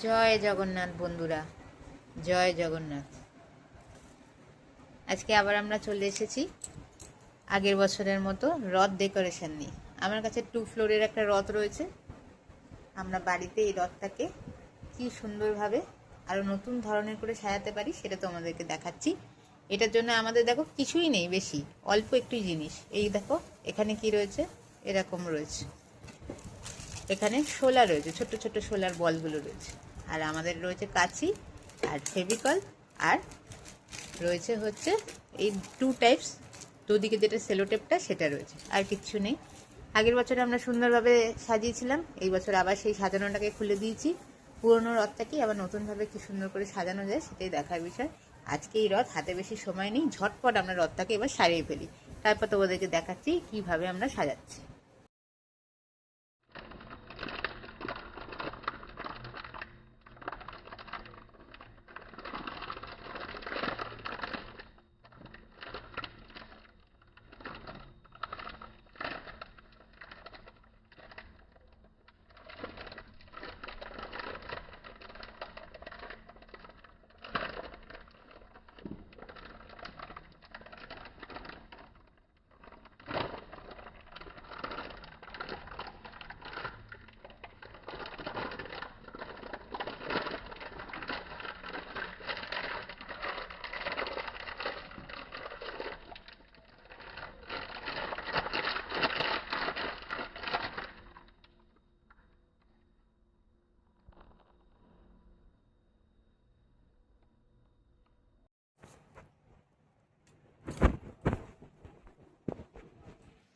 জয় জগন্নাথ বন্ধুরা, জয় জগন্নাথ। আজকে আবার আমরা চলে এসেছি আগের বছরের মতো রথ ডেকোরেশন নিয়ে। আমার কাছে 2 ফ্লোরের একটা রথ রয়েছে। আমরা বাড়িতে এই রথটাকে কি সুন্দরভাবে আরো নতুন ধরনের করে সাজাতে পারি সেটা তোমাদেরকে দেখাচ্ছি। এটার জন্য আমাদের দেখো কিছুই নেই, বেশি অল্প একটু জিনিস। এই দেখো এখানে কি রয়েছে, এরকম রয়েছে। এখানে শোলা রয়েছে, ছোট ছোট শোলার বলগুলো রয়েছে। আর আমাদের রয়েছে কাঁচি আর ফেভিকল, আর রয়েছে হচ্ছে এই 2 টাইপস, দুদিকে যেটা সেলোটেপটা সেটা রয়েছে, আর কিচ্ছু নেই। আগের বছর আমরা সুন্দরভাবে সাজিয়েছিলাম, এই বছর আবার সেই সাজানোটাকে খুলে দিয়েছি। পুরনো রথটাকে আবার নতুনভাবে কি সুন্দর করে সাজানো যায় সেটাই দেখার বিষয়। আজকে এই রথ, হাতে বেশি সময় নেই, ঝটপট আমরা রথটাকে এবার সারিয়ে ফেলি, তারপর তোমাদেরকে দেখাচ্ছি কিভাবে আমরা সাজাচ্ছি।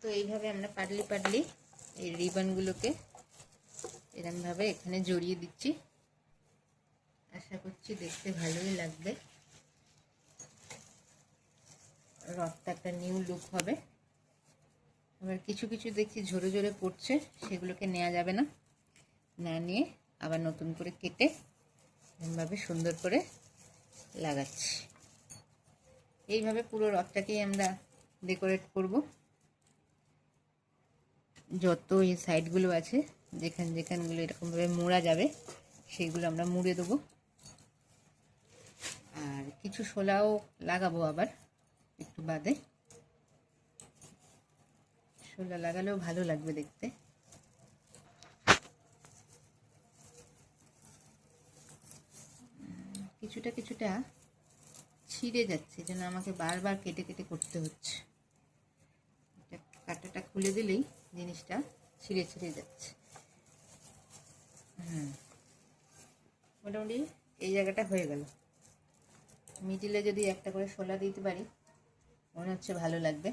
তো এইভাবে আমরা পাটলি পাটলি এই রিবনগুলোকে এরকমভাবে এখানে জড়িয়ে দিচ্ছি। আশা করছি দেখতে ভালোই লাগবে, রথটা একটা নিউ লুক হবে। আবার কিছু কিছু দেখছি ঝরে ঝরে পড়ছে, সেগুলোকে নেওয়া যাবে না, না নিয়ে আবার নতুন করে কেটে এরকমভাবে সুন্দর করে লাগাচ্ছি। এইভাবে পুরো রথটাকেই আমরা ডেকোরেট করব। যত এই সাইডগুলো আছে, যেখানগুলো এরকমভাবে মোড়া যাবে সেগুলো আমরা মুড়ে দেবো। আর কিছু শোলাও লাগাবো আবার একটু বাদে, শোলা লাগালেও ভালো লাগবে দেখতে। কিছুটা কিছুটা ছিঁড়ে যাচ্ছে, যেন আমাকে বারবার কেটে কেটে করতে হচ্ছে। কাঁটাটা খুলে দিলেই জিনিসটা ছিঁড়ে ছিঁড়ে যাচ্ছে। মোটামুটি এই জায়গাটা হয়ে গেল। মিডিলে যদি একটা করে শোলা দিতে পারি মনে হচ্ছে ভালো লাগবে।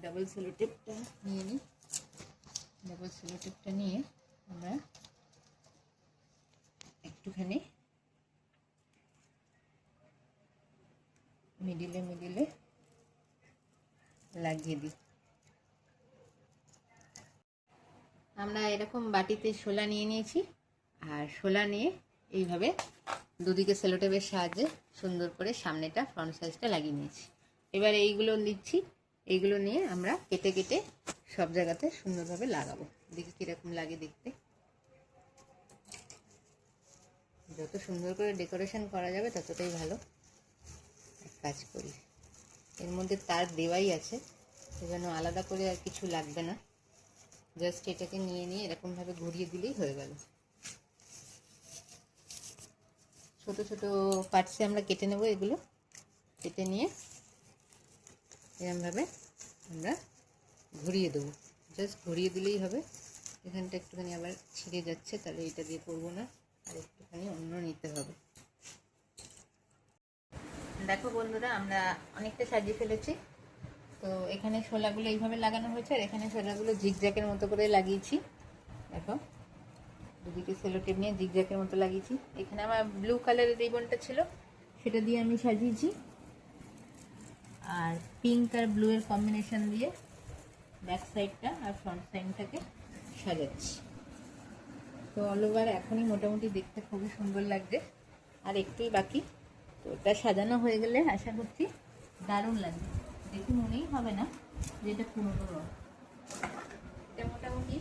ডাবল সেলোটেপটা নিয়ে নিই। ডাবল সেলোটেপটা নিয়ে আমরা একটুখানি মিডিলে মিডিলে লাগিয়ে দিই। আমরা এরকম বাটিতে শোলা নিয়ে নিয়েছি, আর শোলা নিয়ে এইভাবে দুদিকে সেলোটেপের সাহায্যে সুন্দর করে সামনেটা ফ্রন্ট সাইজটা লাগিয়ে নিয়েছি। এবার এইগুলো নিচ্ছি, এইগুলো নিয়ে আমরা কেটে কেটে সব জায়গাতে সুন্দরভাবে লাগাবো। দেখি কীরকম লাগে দেখতে। যত সুন্দর করে ডেকোরেশন করা যাবে ততটাই ভালো। এক কাজ করি, এর মধ্যে তার দেওয়াই আছে, সেজন্য আলাদা করে আর কিছু লাগবে না। জাস্ট এটাকে নিয়ে নিয়ে এরকমভাবে ঘুরিয়ে দিলেই হয়ে গেল। ছোট ছোট পার্টসে আমরা কেটে নেব। এগুলো কেটে নিয়ে এরকমভাবে আমরা ঘুরিয়ে দেবো। জাস্ট ঘুরিয়ে দিলেই হবে। এখানটা একটুখানি আবার ছিঁড়ে যাচ্ছে, তাহলে এটা দিয়ে করবো না, আর একটুখানি অন্য নিতে হবে। দেখো বন্ধুরা, আমরা অনেকটা সাজিয়ে ফেলেছি। তো এখানে শোলাগুলো এইভাবে লাগানো হয়েছে, আর এখানে শোলাগুলো জিগজ্যাগের মতো করে লাগিয়েছি। দেখো দুদিকে সেলোটেপ নিয়ে জিগজ্যাগের মতো লাগিয়েছি। এখানে আমার ব্লু কালারের রিবনটা ছিল, সেটা দিয়ে আমি সাজিয়েছি। আর পিঙ্ক আর ব্লু এর কম্বিনেশন দিয়ে ব্যাক সাইডটা আর ফ্রন্ট সাইডটাকে সাজাচ্ছি। তো অল ওভার এখনই মোটামুটি দেখতে খুবই সুন্দর লাগছে, আর একটুই বাকি। তো এটা সাজানো হয়ে গেলে আশা করছি দারুণ লাগবে। দেখে মনেই হবে না যে এটা পুরোনো রং। এটা মোটামুটি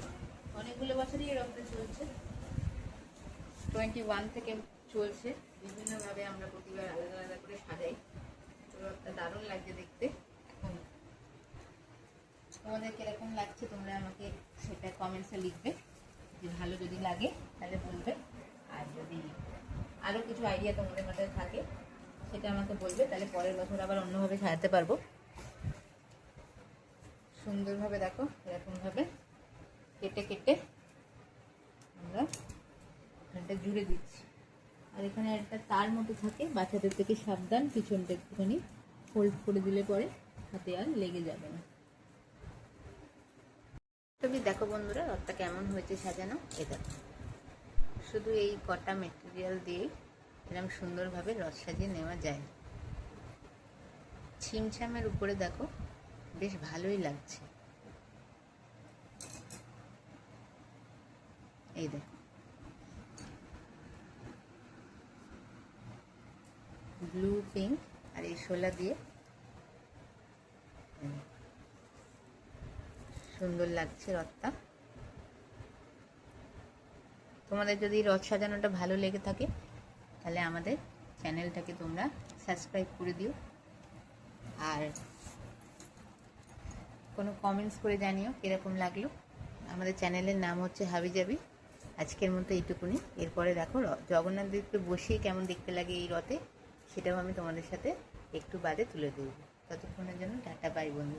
অনেকগুলো বছরই এই রংটা চলছে। 21 থেকে চলছে, বিভিন্নভাবে আমরা প্রতিবার আলাদা আলাদা করে সাজাই। তো রথটা দারুণ লাগছে দেখতে। এখন তোমাদের কিরকম লাগছে তোমরা আমাকে সেটা কমেন্টসে লিখবে, যে ভালো যদি লাগে তাহলে বলবে, আর যদি আরও কিছু আইডিয়া তোমাদের মাথায় থাকে সেটা আমাকে বলবে, তাহলে পরের বছর আবার অন্যভাবে সাজাতে পারবো। সুন্দরভাবে দেখো এরকমভাবে কেটে কেটে আমরা এখানটা জুড়ে দিচ্ছি। আর এখানে একটা তার মতো থাকে, বাচ্চাদের থেকে সাবধান, পিছনটা একটুখানি ফোল্ড করে দিলে পরে হাতে আর লেগে যাবে না। তুমি দেখো বন্ধুরা রথটা কেমন হয়েছে সাজানো। এ দেখো, শুধু এই কটা মেটেরিয়াল দিয়ে এরকম সুন্দরভাবে রথ সাজিয়ে নেওয়া যায়। ছিমছামের উপরে দেখো বেশ ভালোই লাগছে। এই দেখো ব্লু পিঙ্ক আর এই শোলা দিয়ে সুন্দর লাগছে রথটা। তোমাদের যদি রথ সাজানোটা ভালো লেগে থাকে তাহলে আমাদের চ্যানেলটাকে তোমরা সাবস্ক্রাইব করে দিও, আর কোনো কমেন্টস করে জানিও কীরকম লাগলো। আমাদের চ্যানেলের নাম হচ্ছে হাবিজাবি। আজকের মতো এইটুকুনি। এরপরে দেখো জগন্নাথ দেবকে বসিয়ে কেমন দেখতে লাগে এই রথে, সেটাও আমি তোমাদের সাথে একটু বাদে তুলে ধরবো। ততক্ষণের জন্য টাটা, বাই বন্ধু।